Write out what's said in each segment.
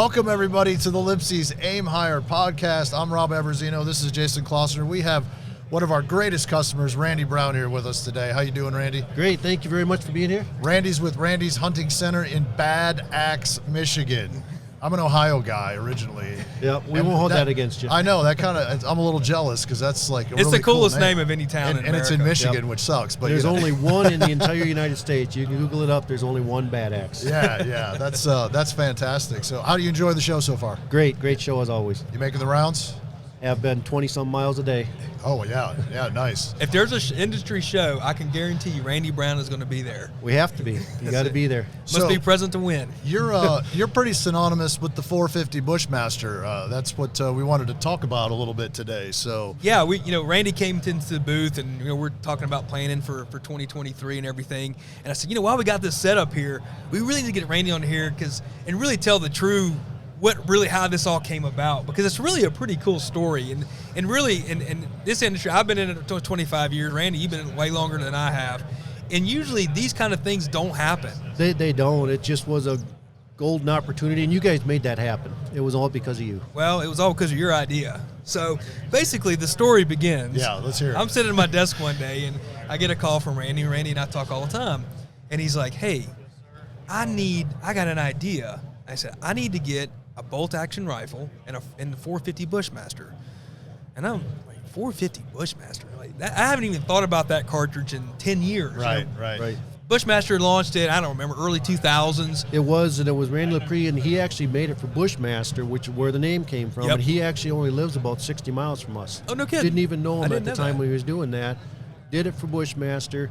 Welcome, everybody, to the LIPSEY'S Aim Higher podcast. I'm Rob Everzino. This is Jason Klossner. We have one of our greatest customers, Randy Brown, here with us today. How you doing, Randy? Great. Thank you very much for being here. Randy's with Randy's Hunting Center in Bad Axe, Michigan. I'm an Ohio guy originally. Yeah, we won't hold that against you. I know, that kind of, I'm a little jealous because that's like a it's really the coolest cool name of any town in America. And it's in Michigan, which sucks. But there's only one in the entire United States. You can Google it up. There's only one Bad Axe. Yeah, that's fantastic. So how do you enjoy the show so far? Great show as always. You making the rounds? Have been 20-some miles a day. Oh, yeah, nice. If there's an industry show, I can guarantee you Randy Brown is going to be there. We have to be. You got to be there. Must be present to win. You're pretty synonymous with the 450 Bushmaster. That's what we wanted to talk about a little bit today. So yeah, Randy came into the booth and we're talking about planning for 2023 and everything. And I said, while we got this set up here, we really need to get Randy on here and really tell the true. How this all came about, because it's really a pretty cool story, and really in this industry, I've been in it 25 years. Randy, you've been in it way longer than I have, and usually these kind of things don't happen. They don't. It just was a golden opportunity, and you guys made that happen. It was all because of you. Well, it was all because of your idea. So basically, the story begins. Yeah, let's hear it. I'm sitting at my desk one day, and I get a call from Randy. Randy and I talk all the time, and he's like, "Hey, I got an idea." I said, "I need to get a bolt-action rifle and the 450 Bushmaster." And I'm like, 450 Bushmaster? Like that, I haven't even thought about that cartridge in 10 years. Right. Bushmaster launched it, I don't remember, early 2000s. It was Randy Lepre, and he actually made it for Bushmaster, which is where the name came from. Yep. And he actually only lives about 60 miles from us. Oh, no kidding. Didn't even know him at the time that. when he was doing that. Did it for Bushmaster.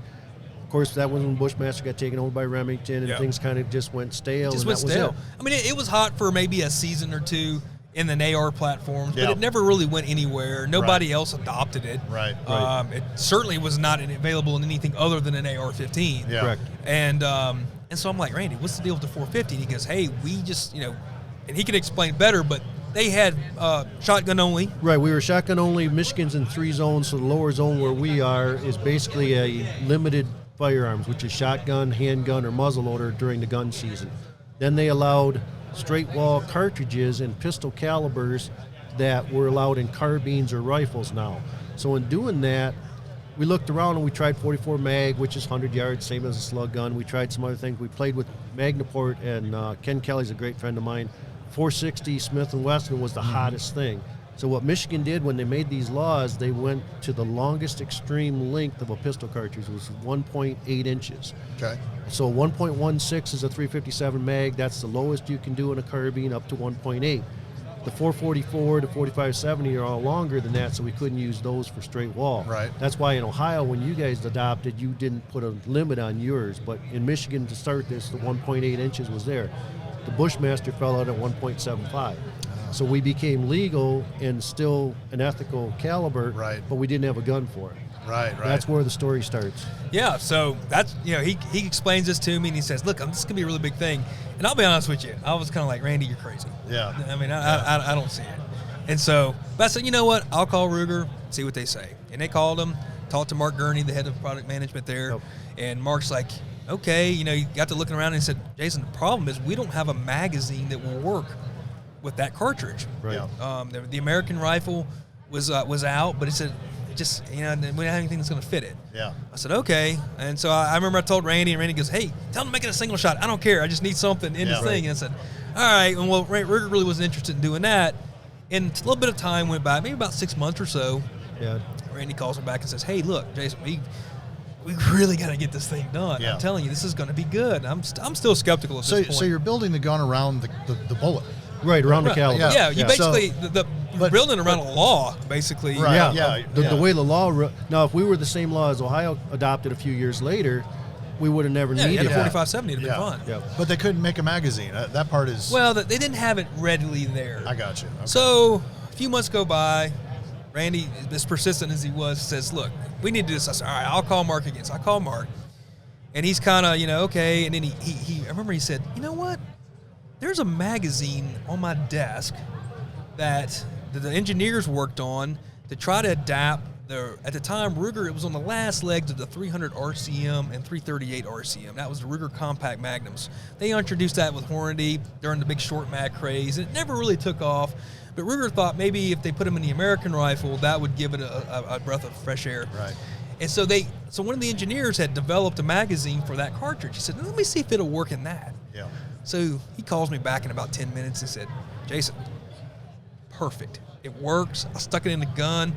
Of course, that was when Bushmaster got taken over by Remington, and things kind of just went stale. I mean, it was hot for maybe a season or two in the AR platforms, but it never really went anywhere. Nobody else adopted it. Right. It certainly was not available in anything other than an AR-15. Yeah. Correct. And so I'm like, Randy, what's the deal with the 450? And he goes, hey, we just, and he can explain better, but they had shotgun only. Right, we were shotgun only. Michigan's in 3 zones, so the lower zone where we are is basically a limited firearms, which is shotgun, handgun, or muzzleloader during the gun season. Then they allowed straight wall cartridges and pistol calibers that were allowed in carbines or rifles now. So in doing that, we looked around and we tried 44 mag, which is 100 yards, same as a slug gun. We tried some other things. We played with Magnaport, and Ken Kelly's a great friend of mine. 460 Smith & Wesson was the hottest thing. So what Michigan did when they made these laws, they went to the longest extreme length of a pistol cartridge, was 1.8 inches. Okay. So 1.16 is a 357 mag. That's the lowest you can do in a carbine, up to 1.8. The 444 to 4570 are all longer than that, so we couldn't use those for straight wall. Right. That's why in Ohio, when you guys adopted, you didn't put a limit on yours. But in Michigan, to start this, the 1.8 inches was there. The Bushmaster fell out at 1.75. So we became legal and still an ethical caliber, but we didn't have a gun for it. Right. That's where the story starts. Yeah, so that's, he explains this to me, and he says, look, this is going to be a really big thing. And I'll be honest with you, I was kind of like, Randy, you're crazy. Yeah. I mean, I don't see it. And so, but I said, you know what, I'll call Ruger, see what they say. And they called him, talked to Mark Gurney, the head of product management there, and Mark's like, okay, he got to looking around and he said, Jason, the problem is we don't have a magazine that will work with that cartridge. Right. The American rifle was out, but it said it just we don't have anything that's going to fit it. Yeah. I said okay, and so I remember I told Randy, and Randy goes, "Hey, tell him to make it a single shot. I don't care. I just need something in this thing." And I said, "All right." And well, Ruger really wasn't interested in doing that. And a little bit of time went by, maybe about 6 months or so. Yeah. Randy calls me back and says, "Hey, look, Jason, we really got to get this thing done. Yeah. I'm telling you, this is going to be good." I'm still skeptical at this point. So you're building the gun around the bullet. Right, around the caliber. Yeah, you basically, you're building around a law, basically. Right. The way the law, now if we were the same law as Ohio adopted a few years later, we would have never needed a it. 4570 would have been fun. Yeah. But they couldn't make a magazine. That part is... Well, they didn't have it readily there. I got you. Okay. So a few months go by. Randy, as persistent as he was, says, look, we need to do this. I said, all right, I'll call Mark again. So I call Mark. And he's kind of, okay. And then I remember he said, you know what? There's a magazine on my desk that the engineers worked on to try to adapt at the time, Ruger, it was on the last legs of the 300 RCM and 338 RCM. That was the Ruger Compact Magnums. They introduced that with Hornady during the big short mag craze. It never really took off, but Ruger thought maybe if they put them in the American rifle, that would give it a breath of fresh air. Right. And so one of the engineers had developed a magazine for that cartridge. He said, let me see if it'll work in that. Yeah. So he calls me back in about 10 minutes and said, Jason, perfect. It works. I stuck it in the gun.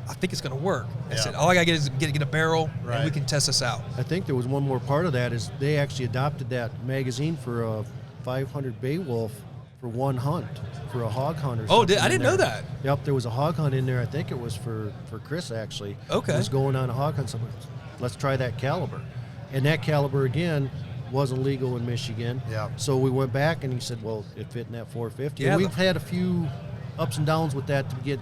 I think it's going to work. I said, all I got to get is get a barrel, and we can test this out. I think there was one more part of that is they actually adopted that magazine for a 500 Beowulf for one hunt, for a hog hunt or something. I didn't know that. Yep, there was a hog hunt in there. I think it was for Chris, actually. Okay. He was going on a hog hunt. So let's try that caliber. And that caliber, again, wasn't legal in Michigan. Yeah. So we went back, and he said, well, it fit in that 450. Yeah, And we've had a few ups and downs with that to get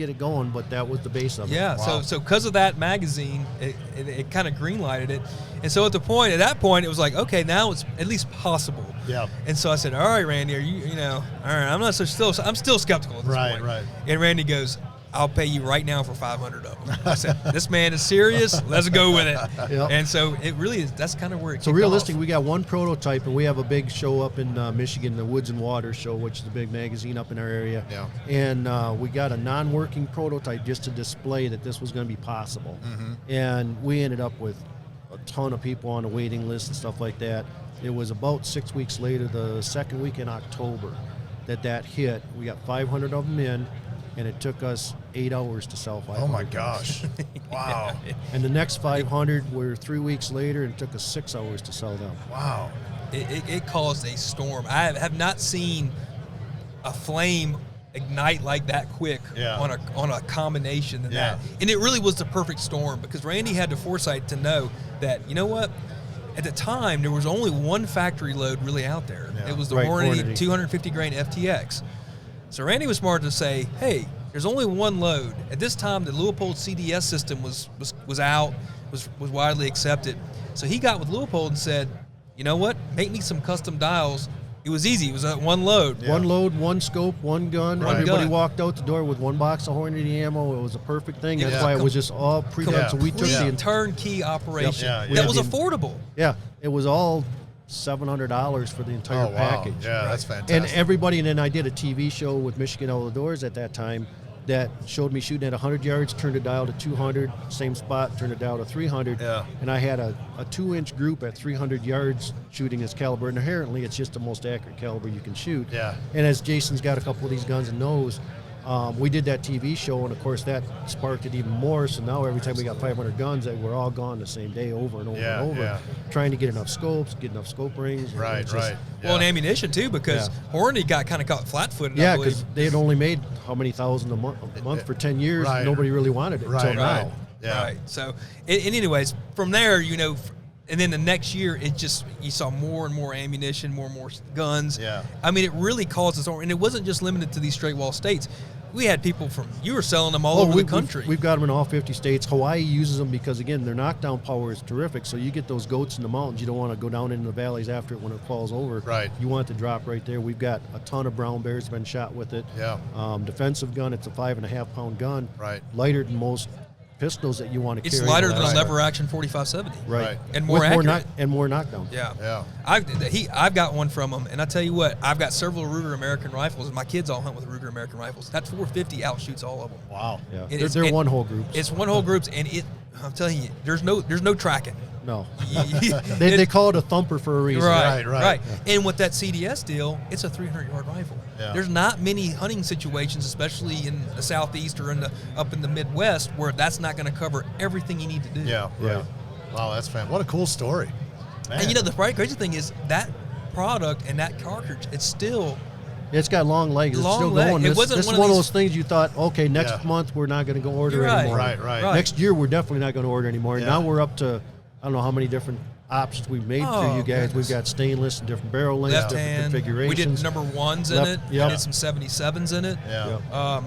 it going, but that was the base of it. Yeah, Wow. so because of that magazine, it kind of green-lighted it. And so at that point, it was like, okay, now it's at least possible. Yeah. And so I said, all right, Randy, all right, I'm still skeptical at this point. Right. And Randy goes, I'll pay you right now for 500 of them. I said, this man is serious. Let's go with it. Yep. And so it really is, that's kind of where it So kicked realistic, off. we got one prototype, and we have a big show up in Michigan, the Woods and Water Show, which is a big magazine up in our area. Yeah. And we got a non-working prototype just to display that this was going to be possible. Mm-hmm. And we ended up with a ton of people on the waiting list and stuff like that. It was about 6 weeks later, the second week in October, that hit. We got 500 of them in, and it took us 8 hours to sell 500. Oh my gosh. Wow. And the next 500 were 3 weeks later, and it took us 6 hours to sell them. Wow. It caused a storm. I have not seen a flame ignite like that quick on a combination than that. And it really was the perfect storm because Randy had the foresight to know that, you know what? At the time, there was only one factory load really out there. Yeah. It was the Right, Hornady Hornady. 250 grain FTX. So Randy was smart to say, hey, there's only one load. At this time, the Leupold CDS system was out, was widely accepted. So he got with Leupold and said, you know what? Make me some custom dials. It was easy. It was one load. Yeah. One load, one scope, one gun. One Everybody gun. walked out the door with one box of Hornady ammo. It was a perfect thing. That's Yeah. why it was just all pre-done. Yeah. So we took Complete the turnkey operation Yep. Yeah, that yeah. was affordable. it was all $700 for the entire Oh, wow. package. Yeah, that's fantastic. And everybody, and then I did a TV show with Michigan Out of the Doors at that time that showed me shooting at 100 yards, turned the dial to 200, same spot, turned the dial to 300. Yeah. And I had a 2-inch group at 300 yards shooting this caliber. And inherently, it's just the most accurate caliber you can shoot. Yeah. And as Jason's got a couple of these guns and knows, we did that TV show, and of course that sparked it even more. So now every time we got 500 guns, we're all gone the same day, over and over Yeah, and over, yeah. trying to get enough scopes, get enough scope rings. and Right, it's just- right. Well, and Yeah. ammunition too, because Hornady got kind of caught flat-footed. I Yeah, believe. because they had only made how many thousand a month for 10 years. Right. Nobody really wanted it Right, until right. now. Yeah. Right. So, and anyways, from there, and then the next year, you saw more and more ammunition, more and more guns. Yeah. I mean, it really caused us, and it wasn't just limited to these straight wall states. We had people you were selling them all over the country. We've got them in all 50 states. Hawaii uses them because, again, their knockdown power is terrific. So you get those goats in the mountains. You don't want to go down into the valleys after it when it falls over. Right. You want it to drop right there. We've got a ton of brown bears been shot with it. Yeah. Defensive gun. It's a 5.5-pound gun. Right. Lighter than most pistols that you want to It's carry. lighter than a Right. lever action 4570. Right. Right. And more With accurate. more knockdown. Yeah. Yeah. I've got one from him, and I tell you what, I've got several Ruger American rifles, and my kids all hunt with Ruger American rifles. That 450 outshoots all of them. Wow. Yeah. It is- They're and one whole group. It's one whole groups, and I'm telling you, there's no tracking. No. It- They call it a thumper for a reason. Right. And with that CDS deal, it's a 300-yard rifle. Yeah. There's not many hunting situations, especially in the southeast or up in the Midwest, where that's not going to cover everything you need to do. Yeah. Right. Yeah. Wow, that's fantastic. What a cool story. Man. And the crazy thing is that product and that cartridge, it's still It's got long legs. It's Long still leg. going. It This wasn't is one one of of these- those things you thought, okay, next Yeah. month we're not going to go order You're right. anymore. Right. Next year we're definitely not going to order anymore. Yeah. Now we're up to, I don't know how many different options we've made for Oh, you guys. goodness. We've got stainless and different barrel lengths, left different hand. We configurations. did number ones in Left- it. yeah. We did some 77s in it. Yeah. Yep.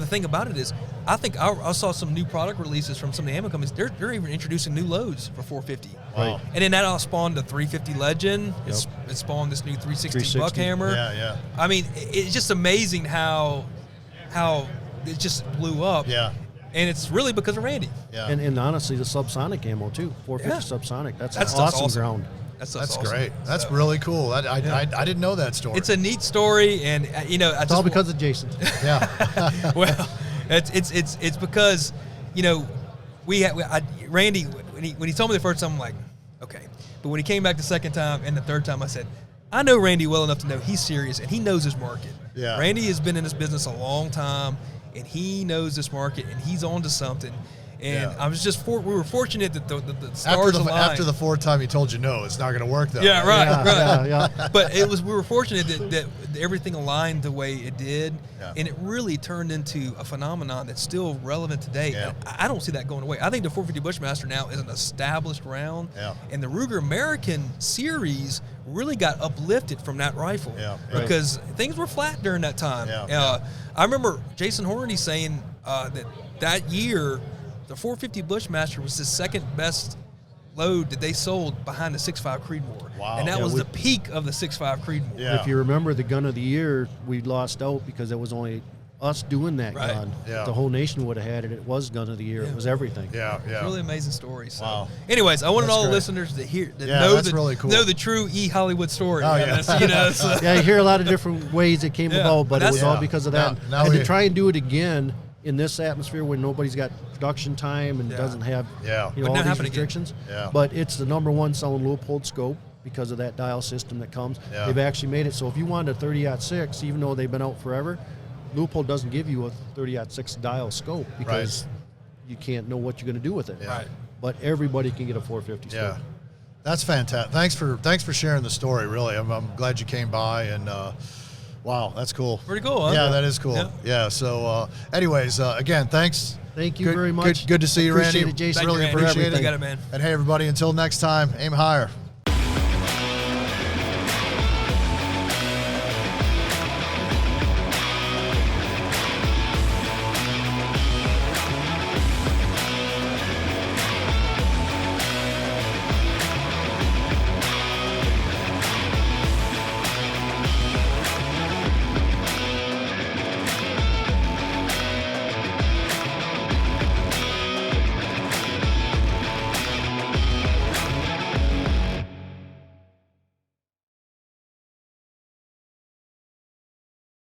The thing about it is, I think I saw some new product releases from some of the ammo companies. They're even introducing new loads for 450. Wow. And then that all spawned the 350 Legend. It spawned this new 360 Buckhammer. Yeah. I mean, it's just amazing how it just blew up. Yeah. And it's really because of Randy. Yeah. And honestly, the subsonic ammo too, 450 subsonic. That's awesome ground. That's awesome. great. That's really cool. I didn't know that story. It's a neat story, and It's all because of Jason. Yeah. Well, it's because Randy when he told me the first time, I'm like, okay, but when he came back the second time and the third time, I said, I know Randy well enough to know he's serious and he knows his market. Yeah. Randy has been in this business a long time, and he knows this market, and he's on to something. And I was just we were fortunate that the stars aligned. After the fourth time he told you no, it's not going to work though. Yeah, right. Yeah. But we were fortunate that everything aligned the way it did, and it really turned into a phenomenon that's still relevant today. Yeah. I don't see that going away. I think the 450 Bushmaster now is an established round, and the Ruger American series really got uplifted from that rifle because things were flat during that time. I remember Jason Hornady saying that year, the 450 Bushmaster was the second best load that they sold behind the 6.5 Creedmoor. Wow. And that was the peak of the 6.5 Creedmoor. Yeah. If you remember the gun of the year, we lost out because it was only us doing that gun. Yeah. If the whole nation would have had it. It was gun of the year. It was everything. Yeah. Really amazing story. So. Wow. Anyways, I wanted That's all the great. listeners to really cool. know the true Hollywood story. Oh, yeah. So. Yeah, you hear a lot of different ways it came about, but it was all because of that. Now and to try and do it again in this atmosphere when nobody's got production time and doesn't have all these restrictions. Yeah. But it's the #1 selling Leupold scope because of that dial system that comes. Yeah. They've actually made it so if you wanted a 30-06, even though they've been out forever, Leupold doesn't give you a 30-06 dial scope because you can't know what you're going to do with it. Yeah. But everybody can get a 450 scope. Yeah. That's fantastic. Thanks for sharing the story. Really, I'm glad you came by and. Wow, that's cool. Pretty cool, huh? Yeah, that is cool. Yeah. So, anyways, again, thanks. Thank you very much. Good to see you, Appreciate Randy. it, Jason. Really Thank you, Randy. appreciate it. You got it, man. And hey, everybody, until next time, aim higher.